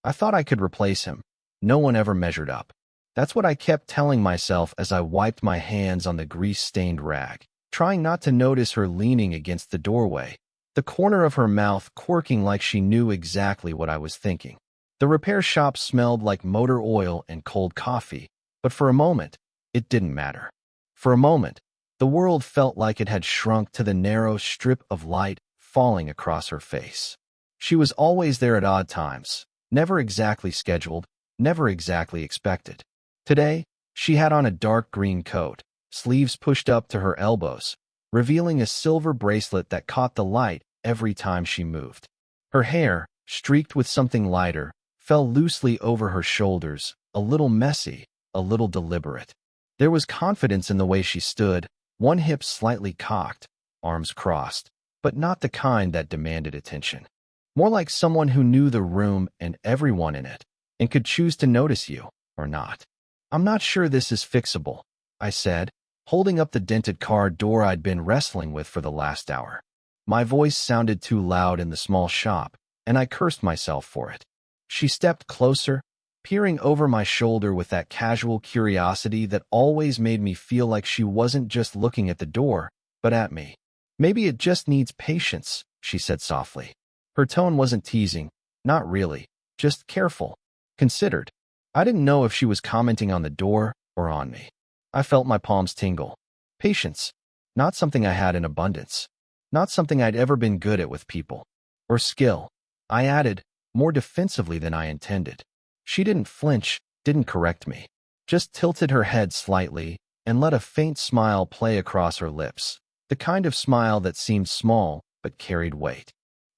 I thought I could replace him. No one ever measured up. That's what I kept telling myself as I wiped my hands on the grease-stained rag, trying not to notice her leaning against the doorway, the corner of her mouth quirking like she knew exactly what I was thinking. The repair shop smelled like motor oil and cold coffee, but for a moment, it didn't matter. For a moment, the world felt like it had shrunk to the narrow strip of light falling across her face. She was always there at odd times, never exactly scheduled, never exactly expected. Today, she had on a dark green coat, sleeves pushed up to her elbows, revealing a silver bracelet that caught the light every time she moved. Her hair, streaked with something lighter, fell loosely over her shoulders, a little messy, a little deliberate. There was confidence in the way she stood, one hip slightly cocked, arms crossed, but not the kind that demanded attention. More like someone who knew the room and everyone in it, and could choose to notice you or not. "I'm not sure this is fixable," I said, holding up the dented car door I'd been wrestling with for the last hour. My voice sounded too loud in the small shop, and I cursed myself for it. She stepped closer, peering over my shoulder with that casual curiosity that always made me feel like she wasn't just looking at the door, but at me. "Maybe it just needs patience," she said softly. Her tone wasn't teasing, not really, just careful, considered. I didn't know if she was commenting on the door or on me. I felt my palms tingle. Patience, not something I had in abundance, not something I'd ever been good at with people. Or skill, I added, more defensively than I intended. She didn't flinch, didn't correct me, just tilted her head slightly and let a faint smile play across her lips, the kind of smile that seemed small but carried weight.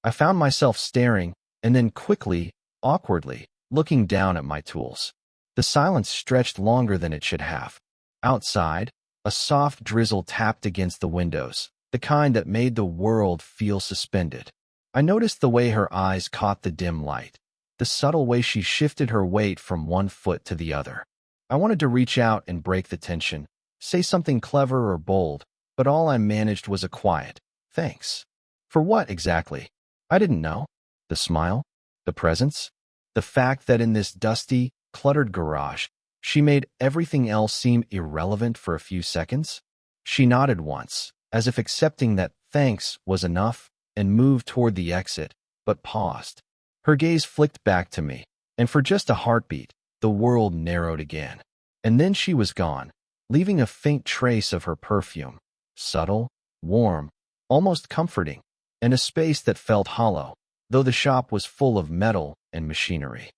I found myself staring, and then quickly, awkwardly, looking down at my tools. The silence stretched longer than it should have. Outside, a soft drizzle tapped against the windows, the kind that made the world feel suspended. I noticed the way her eyes caught the dim light, the subtle way she shifted her weight from one foot to the other. I wanted to reach out and break the tension, say something clever or bold, but all I managed was a quiet, "Thanks." For what exactly? I didn't know. The smile? The presence? The fact that in this dusty, cluttered garage, she made everything else seem irrelevant for a few seconds? She nodded once, as if accepting that thanks was enough, and moved toward the exit, but paused. Her gaze flicked back to me, and for just a heartbeat, the world narrowed again. And then she was gone, leaving a faint trace of her perfume, subtle, warm, almost comforting, and a space that felt hollow, though the shop was full of metal and machinery.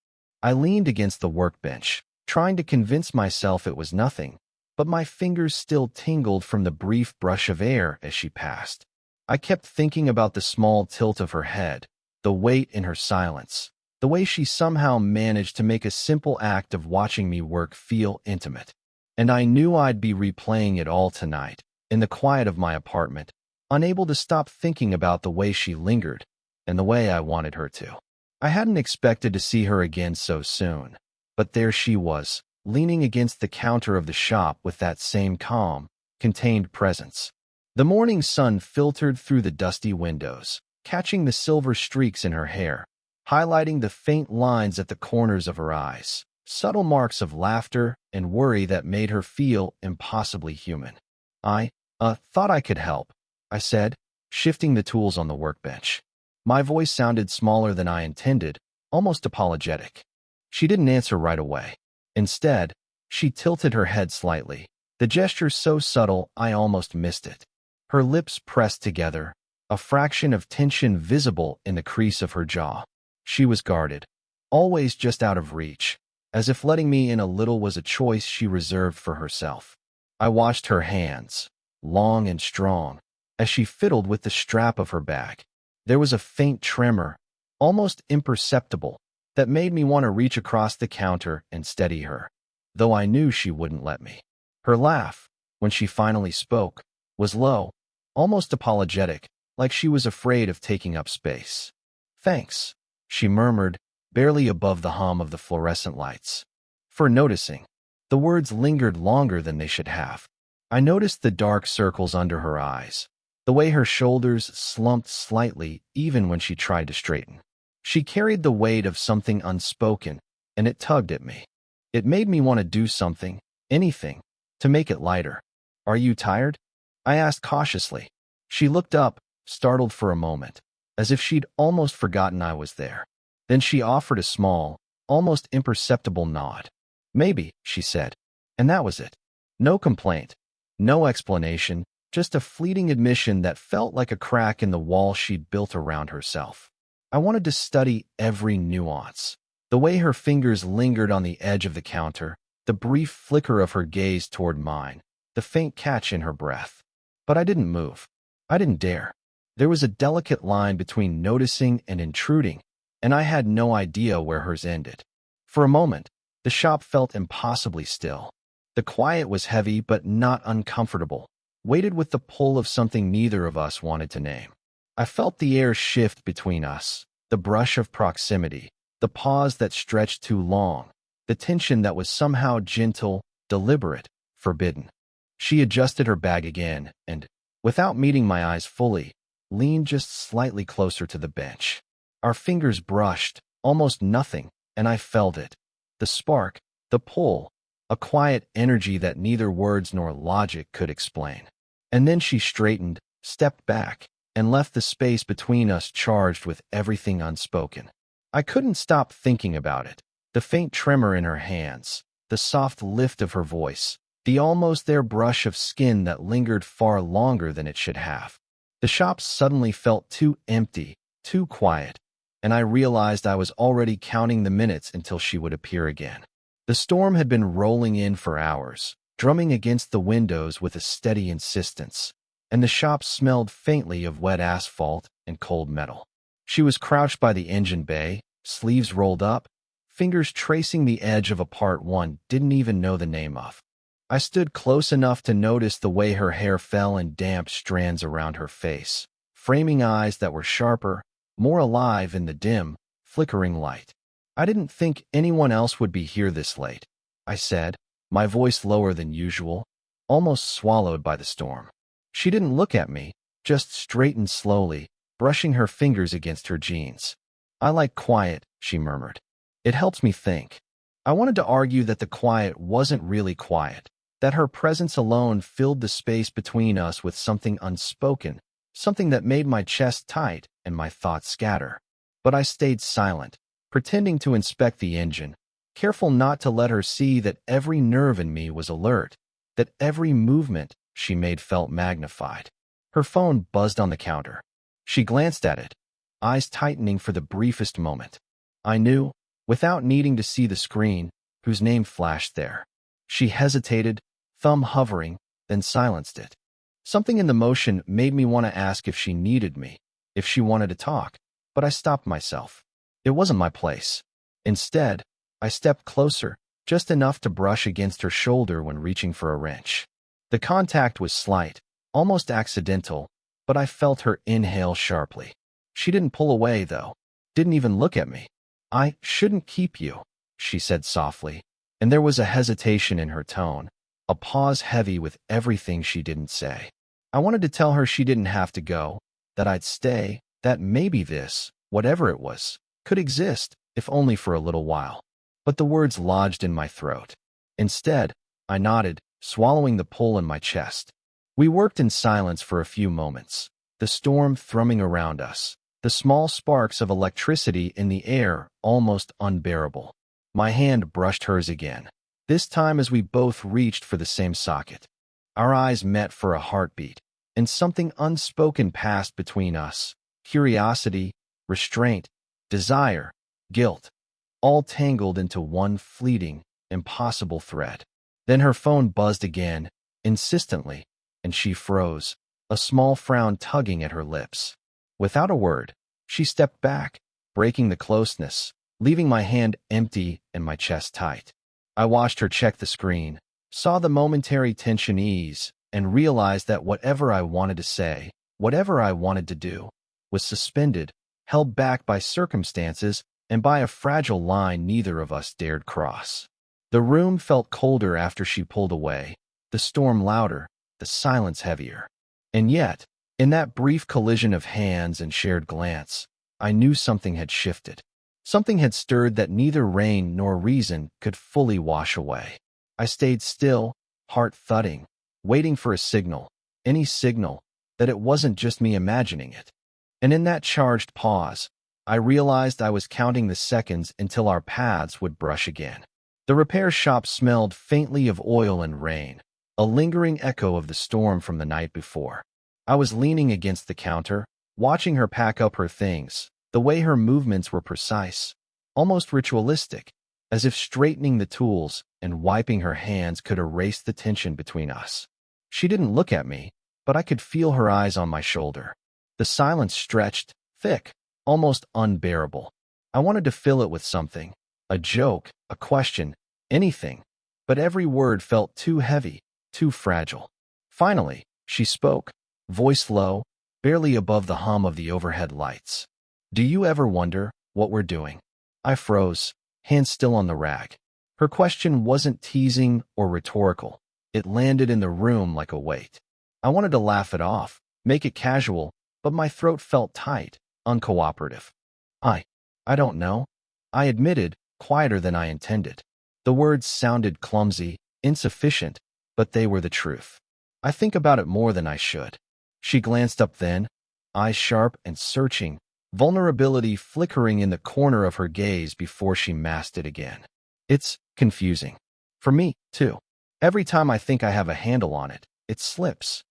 I leaned against the workbench, trying to convince myself it was nothing, but my fingers still tingled from the brief brush of air as she passed. I kept thinking about the small tilt of her head, the weight in her silence, the way she somehow managed to make a simple act of watching me work feel intimate. And I knew I'd be replaying it all tonight, in the quiet of my apartment, unable to stop thinking about the way she lingered, and the way I wanted her to. I hadn't expected to see her again so soon, but there she was, leaning against the counter of the shop with that same calm, contained presence. The morning sun filtered through the dusty windows, catching the silver streaks in her hair, highlighting the faint lines at the corners of her eyes, subtle marks of laughter and worry that made her feel impossibly human. I thought I could help," I said, shifting the tools on the workbench. My voice sounded smaller than I intended, almost apologetic. She didn't answer right away. Instead, she tilted her head slightly, the gesture so subtle I almost missed it. Her lips pressed together, a fraction of tension visible in the crease of her jaw. She was guarded, always just out of reach, as if letting me in a little was a choice she reserved for herself. I watched her hands, long and strong, as she fiddled with the strap of her bag. There was a faint tremor, almost imperceptible, that made me want to reach across the counter and steady her, though I knew she wouldn't let me. Her laugh, when she finally spoke, was low, almost apologetic, like she was afraid of taking up space. "Thanks," she murmured, barely above the hum of the fluorescent lights. For noticing. The words lingered longer than they should have. I noticed the dark circles under her eyes, the way her shoulders slumped slightly even when she tried to straighten. She carried the weight of something unspoken, and it tugged at me. It made me want to do something, anything, to make it lighter. "Are you tired?" I asked cautiously. She looked up, startled for a moment, as if she'd almost forgotten I was there. Then she offered a small, almost imperceptible nod. "Maybe," she said. And that was it. No complaint, no explanation, just a fleeting admission that felt like a crack in the wall she'd built around herself. I wanted to study every nuance. The way her fingers lingered on the edge of the counter, the brief flicker of her gaze toward mine, the faint catch in her breath. But I didn't move. I didn't dare. There was a delicate line between noticing and intruding, and I had no idea where hers ended. For a moment, the shop felt impossibly still. The quiet was heavy but not uncomfortable, weighted with the pull of something neither of us wanted to name. I felt the air shift between us, the brush of proximity, the pause that stretched too long, the tension that was somehow gentle, deliberate, forbidden. She adjusted her bag again and, without meeting my eyes fully, leaned just slightly closer to the bench. Our fingers brushed, almost nothing, and I felt it. The spark, the pull, a quiet energy that neither words nor logic could explain. And then she straightened, stepped back, and left the space between us charged with everything unspoken. I couldn't stop thinking about it. The faint tremor in her hands, the soft lift of her voice, the almost there brush of skin that lingered far longer than it should have. The shop suddenly felt too empty, too quiet, and I realized I was already counting the minutes until she would appear again. The storm had been rolling in for hours, drumming against the windows with a steady insistence, and the shop smelled faintly of wet asphalt and cold metal. She was crouched by the engine bay, sleeves rolled up, fingers tracing the edge of a part one didn't even know the name of. I stood close enough to notice the way her hair fell in damp strands around her face, framing eyes that were sharper, more alive in the dim, flickering light. "I didn't think anyone else would be here this late," I said, my voice lower than usual, almost swallowed by the storm. She didn't look at me, just straightened slowly, brushing her fingers against her jeans. "I like quiet," she murmured. "It helps me think." I wanted to argue that the quiet wasn't really quiet, that her presence alone filled the space between us with something unspoken, something that made my chest tight and my thoughts scatter. But I stayed silent, pretending to inspect the engine, careful not to let her see that every nerve in me was alert, that every movement she made felt magnified. Her phone buzzed on the counter. She glanced at it, eyes tightening for the briefest moment. I knew, without needing to see the screen, whose name flashed there. She hesitated, thumb hovering, then silenced it. Something in the motion made me want to ask if she needed me, if she wanted to talk, but I stopped myself. It wasn't my place. Instead, I stepped closer, just enough to brush against her shoulder when reaching for a wrench. The contact was slight, almost accidental, but I felt her inhale sharply. She didn't pull away, though, didn't even look at me. "I shouldn't keep you," she said softly, and there was a hesitation in her tone, a pause heavy with everything she didn't say. I wanted to tell her she didn't have to go, that I'd stay, that maybe this, whatever it was, could exist, if only for a little while. But the words lodged in my throat. Instead, I nodded, swallowing the pull in my chest. We worked in silence for a few moments, the storm thrumming around us, the small sparks of electricity in the air almost unbearable. My hand brushed hers again, this time as we both reached for the same socket. Our eyes met for a heartbeat, and something unspoken passed between us. Curiosity, restraint, desire, guilt, all tangled into one fleeting, impossible thread. Then her phone buzzed again, insistently, and she froze, a small frown tugging at her lips. Without a word, she stepped back, breaking the closeness, leaving my hand empty and my chest tight. I watched her check the screen, saw the momentary tension ease, and realized that whatever I wanted to say, whatever I wanted to do, was suspended, held back by circumstances and by a fragile line neither of us dared cross. The room felt colder after she pulled away, the storm louder, the silence heavier. And yet, in that brief collision of hands and shared glance, I knew something had shifted. Something had stirred that neither rain nor reason could fully wash away. I stayed still, heart thudding, waiting for a signal, any signal, that it wasn't just me imagining it. And in that charged pause, I realized I was counting the seconds until our paths would brush again. The repair shop smelled faintly of oil and rain, a lingering echo of the storm from the night before. I was leaning against the counter, watching her pack up her things. The way her movements were precise, almost ritualistic, as if straightening the tools and wiping her hands could erase the tension between us. She didn't look at me, but I could feel her eyes on my shoulder. The silence stretched, thick, almost unbearable. I wanted to fill it with something, a joke, a question, anything, but every word felt too heavy, too fragile. Finally, she spoke, voice low, barely above the hum of the overhead lights. "Do you ever wonder what we're doing?" I froze, hands still on the rag. Her question wasn't teasing or rhetorical. It landed in the room like a weight. I wanted to laugh it off, make it casual, but my throat felt tight, uncooperative. I don't know," I admitted, quieter than I intended. The words sounded clumsy, insufficient, but they were the truth. "I think about it more than I should." She glanced up then, eyes sharp and searching, vulnerability flickering in the corner of her gaze before she masked it again. "It's confusing. For me, too. Every time I think I have a handle on it, it slips."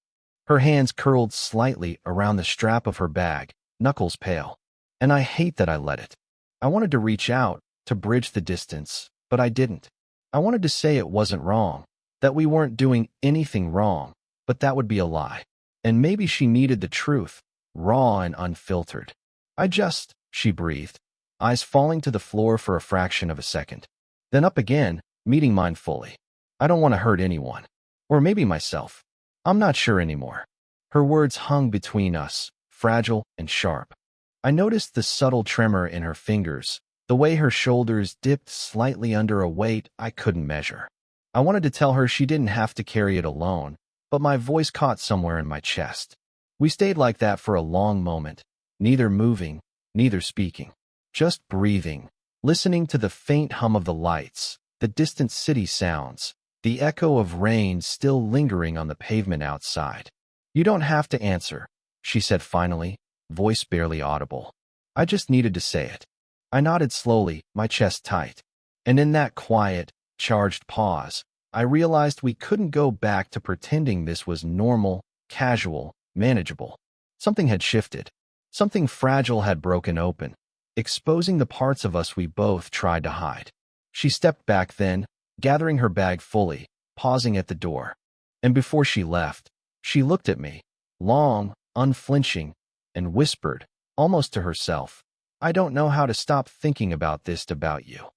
Her hands curled slightly around the strap of her bag, knuckles pale. "And I hate that I let it. I wanted to reach out, to bridge the distance, but I didn't. I wanted to say it wasn't wrong, that we weren't doing anything wrong, but that would be a lie. And maybe she needed the truth, raw and unfiltered. She breathed, eyes falling to the floor for a fraction of a second. Then up again, meeting mine fully. "I don't want to hurt anyone. Or maybe myself. I'm not sure anymore." Her words hung between us, fragile and sharp. I noticed the subtle tremor in her fingers, the way her shoulders dipped slightly under a weight I couldn't measure. I wanted to tell her she didn't have to carry it alone, but my voice caught somewhere in my chest. We stayed like that for a long moment, neither moving, neither speaking, just breathing, listening to the faint hum of the lights, the distant city sounds, the echo of rain still lingering on the pavement outside. "You don't have to answer," she said finally, voice barely audible. I just needed to say it. I nodded slowly, my chest tight. And in that quiet, charged pause, I realized we couldn't go back to pretending this was normal, casual, manageable. Something had shifted. Something fragile had broken open, exposing the parts of us we both tried to hide. She stepped back then, gathering her bag fully, pausing at the door. And before she left, she looked at me, long, unflinching, and whispered, almost to herself, "I don't know how to stop thinking about this about you."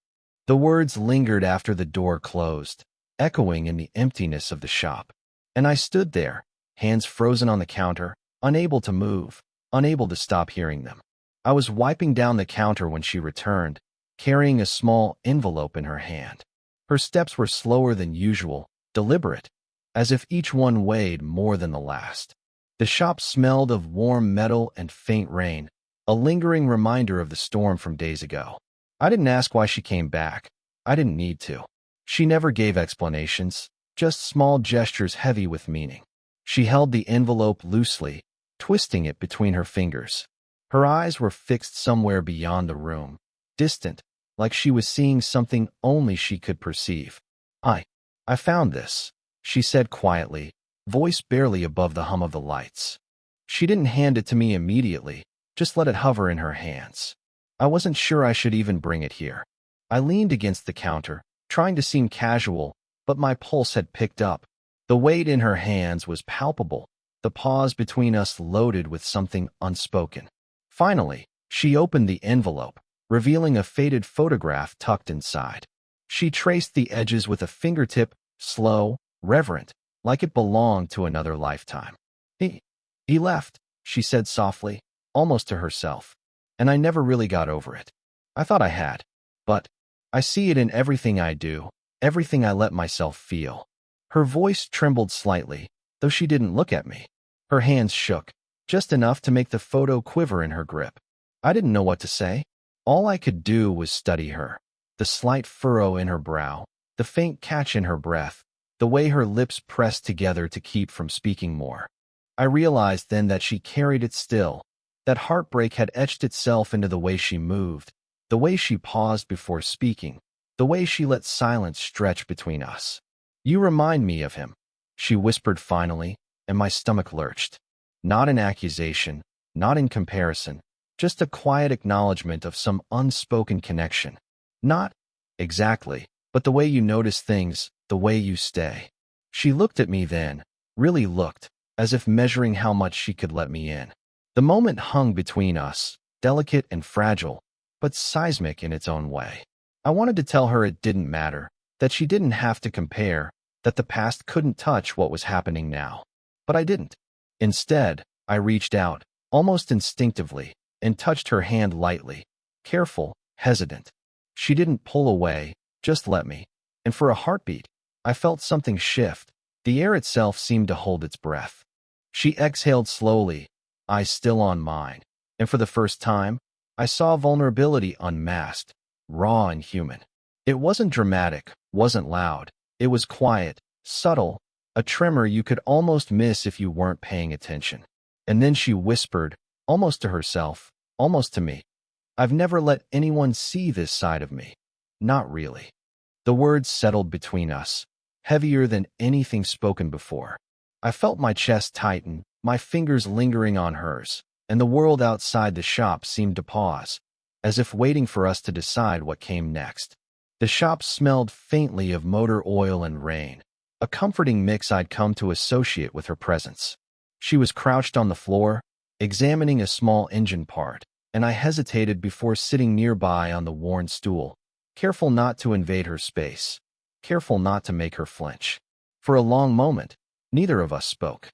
The words lingered after the door closed, echoing in the emptiness of the shop. And I stood there, hands frozen on the counter, unable to move, unable to stop hearing them. I was wiping down the counter when she returned, carrying a small envelope in her hand. Her steps were slower than usual, deliberate, as if each one weighed more than the last. The shop smelled of warm metal and faint rain, a lingering reminder of the storm from days ago. I didn't ask why she came back. I didn't need to. She never gave explanations, just small gestures heavy with meaning. She held the envelope loosely, twisting it between her fingers. Her eyes were fixed somewhere beyond the room, distant, like she was seeing something only she could perceive. I found this," she said quietly, voice barely above the hum of the lights. She didn't hand it to me immediately, just let it hover in her hands. I wasn't sure I should even bring it here. I leaned against the counter, trying to seem casual, but my pulse had picked up. The weight in her hands was palpable, the pause between us loaded with something unspoken. Finally, she opened the envelope, revealing a faded photograph tucked inside. She traced the edges with a fingertip, slow, reverent, like it belonged to another lifetime. He left," she said softly, almost to herself, "and I never really got over it. I thought I had, but I see it in everything I do, everything I let myself feel." Her voice trembled slightly, though she didn't look at me. Her hands shook, just enough to make the photo quiver in her grip. I didn't know what to say. All I could do was study her. The slight furrow in her brow, the faint catch in her breath, the way her lips pressed together to keep from speaking more. I realized then that she carried it still, that heartbreak had etched itself into the way she moved, the way she paused before speaking, the way she let silence stretch between us. "You remind me of him," she whispered finally, and my stomach lurched. Not in accusation, not in comparison, just a quiet acknowledgement of some unspoken connection. Not exactly, but the way you notice things, the way you stay. She looked at me then, really looked, as if measuring how much she could let me in. The moment hung between us, delicate and fragile, but seismic in its own way. I wanted to tell her it didn't matter, that she didn't have to compare, that the past couldn't touch what was happening now. But I didn't. Instead, I reached out, almost instinctively, and touched her hand lightly, careful, hesitant. She didn't pull away, just let me. And for a heartbeat, I felt something shift. The air itself seemed to hold its breath. She exhaled slowly, eyes still on mine, and for the first time, I saw vulnerability unmasked, raw and human. It wasn't dramatic, wasn't loud. It was quiet, subtle, a tremor you could almost miss if you weren't paying attention. And then she whispered, almost to herself, almost to me, "I've never let anyone see this side of me." Not really. The words settled between us, heavier than anything spoken before. I felt my chest tighten, my fingers lingering on hers, and the world outside the shop seemed to pause, as if waiting for us to decide what came next. The shop smelled faintly of motor oil and rain, a comforting mix I'd come to associate with her presence. She was crouched on the floor, examining a small engine part, and I hesitated before sitting nearby on the worn stool, careful not to invade her space, careful not to make her flinch. For a long moment, neither of us spoke.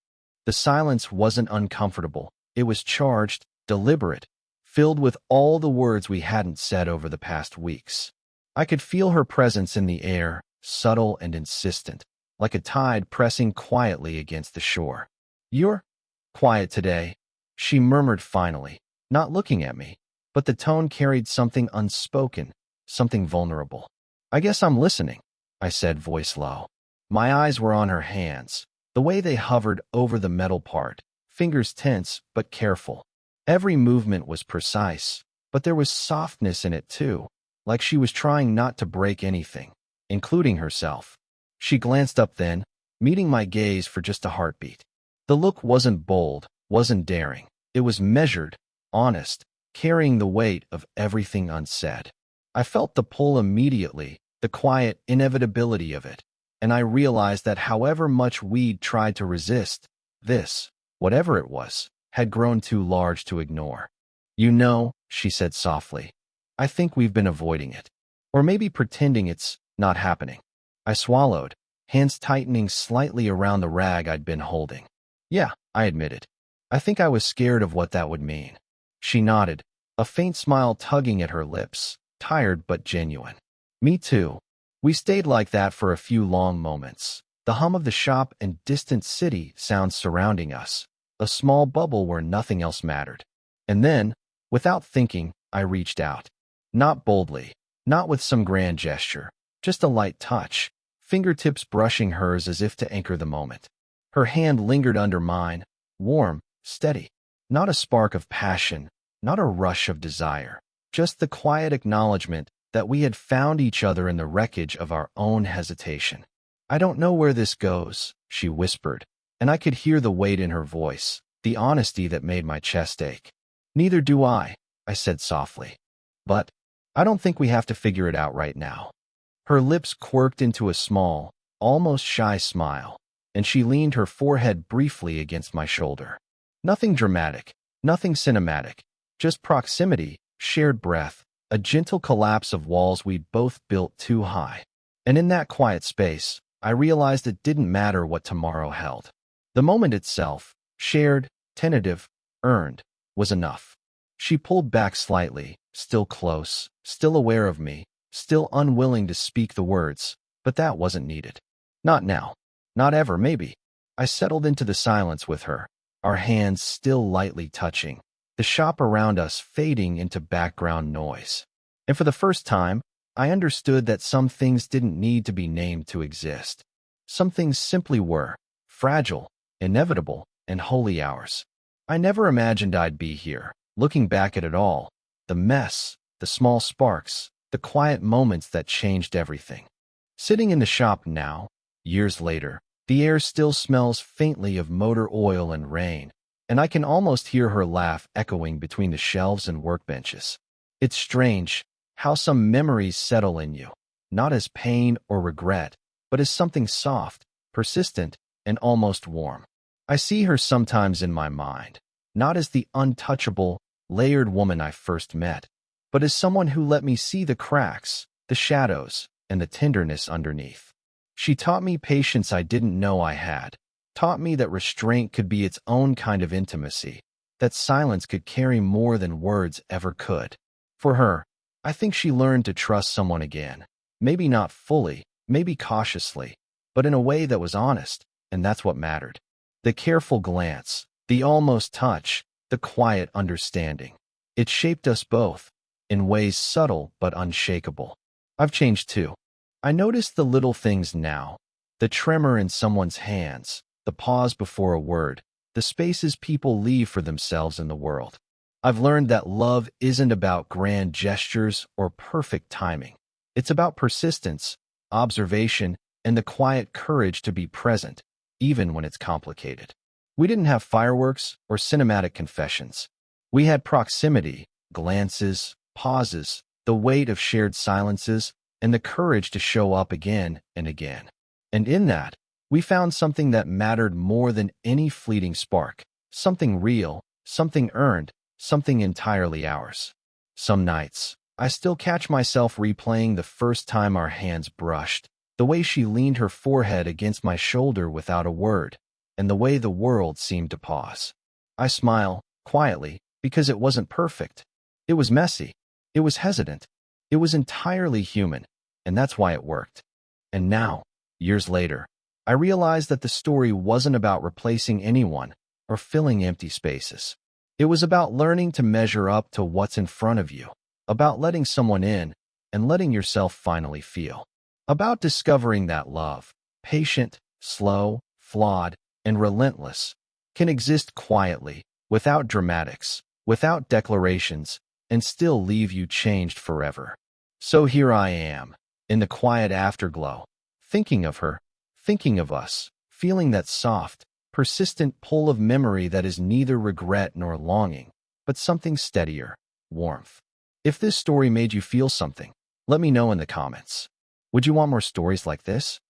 The silence wasn't uncomfortable. It was charged, deliberate, filled with all the words we hadn't said over the past weeks. I could feel her presence in the air, subtle and insistent, like a tide pressing quietly against the shore. "You're quiet today," she murmured finally, not looking at me, but the tone carried something unspoken, something vulnerable. "I guess I'm listening," I said, voice low. My eyes were on her hands, the way they hovered over the metal part, fingers tense but careful. Every movement was precise, but there was softness in it too, like she was trying not to break anything, including herself. She glanced up then, meeting my gaze for just a heartbeat. The look wasn't bold, wasn't daring. It was measured, honest, carrying the weight of everything unsaid. I felt the pull immediately, the quiet inevitability of it, and I realized that however much we'd tried to resist, this, whatever it was, had grown too large to ignore. "You know," she said softly, "I think we've been avoiding it. Or maybe pretending it's not happening." I swallowed, hands tightening slightly around the rag I'd been holding. "Yeah," I admitted. "I think I was scared of what that would mean." She nodded, a faint smile tugging at her lips, tired but genuine. "Me too." We stayed like that for a few long moments, the hum of the shop and distant city sounds surrounding us, a small bubble where nothing else mattered. And then, without thinking, I reached out. Not boldly, not with some grand gesture, just a light touch, fingertips brushing hers as if to anchor the moment. Her hand lingered under mine, warm, steady. Not a spark of passion, not a rush of desire, just the quiet acknowledgement that we had found each other in the wreckage of our own hesitation. "I don't know where this goes," she whispered, and I could hear the weight in her voice, the honesty that made my chest ache. "Neither do I," I said softly. "But I don't think we have to figure it out right now." Her lips quirked into a small, almost shy smile, and she leaned her forehead briefly against my shoulder. Nothing dramatic, nothing cinematic, just proximity, shared breath, a gentle collapse of walls we'd both built too high. And in that quiet space, I realized it didn't matter what tomorrow held. The moment itself, shared, tentative, earned, was enough. She pulled back slightly, still close, still aware of me, still unwilling to speak the words, but that wasn't needed. Not now. Not ever, maybe. I settled into the silence with her, our hands still lightly touching, the shop around us fading into background noise. And for the first time, I understood that some things didn't need to be named to exist. Some things simply were, fragile, inevitable, and wholly ours. I never imagined I'd be here, looking back at it all, the mess, the small sparks, the quiet moments that changed everything. Sitting in the shop now, years later, the air still smells faintly of motor oil and rain, and I can almost hear her laugh echoing between the shelves and workbenches. It's strange how some memories settle in you, not as pain or regret, but as something soft, persistent, and almost warm. I see her sometimes in my mind, not as the untouchable, layered woman I first met, but as someone who let me see the cracks, the shadows, and the tenderness underneath. She taught me patience I didn't know I had, taught me that restraint could be its own kind of intimacy, that silence could carry more than words ever could. For her, I think she learned to trust someone again, maybe not fully, maybe cautiously, but in a way that was honest, and that's what mattered. The careful glance, the almost touch, the quiet understanding. It shaped us both, in ways subtle but unshakable. I've changed too. I notice the little things now, the tremor in someone's hands, the pause before a word, the spaces people leave for themselves in the world. I've learned that love isn't about grand gestures or perfect timing. It's about persistence, observation, and the quiet courage to be present, even when it's complicated. We didn't have fireworks or cinematic confessions. We had proximity, glances, pauses, the weight of shared silences, and the courage to show up again and again. And in that, we found something that mattered more than any fleeting spark, something real, something earned, something entirely ours. Some nights, I still catch myself replaying the first time our hands brushed, the way she leaned her forehead against my shoulder without a word, and the way the world seemed to pause. I smile, quietly, because it wasn't perfect. It was messy. It was hesitant. It was entirely human, and that's why it worked. And now, years later, I realized that the story wasn't about replacing anyone or filling empty spaces. It was about learning to measure up to what's in front of you, about letting someone in and letting yourself finally feel, about discovering that love, patient, slow, flawed, and relentless, can exist quietly, without dramatics, without declarations, and still leave you changed forever. So here I am, in the quiet afterglow, thinking of her, thinking of us, feeling that soft, persistent pull of memory that is neither regret nor longing, but something steadier, warmth. If this story made you feel something, let me know in the comments. Would you want more stories like this?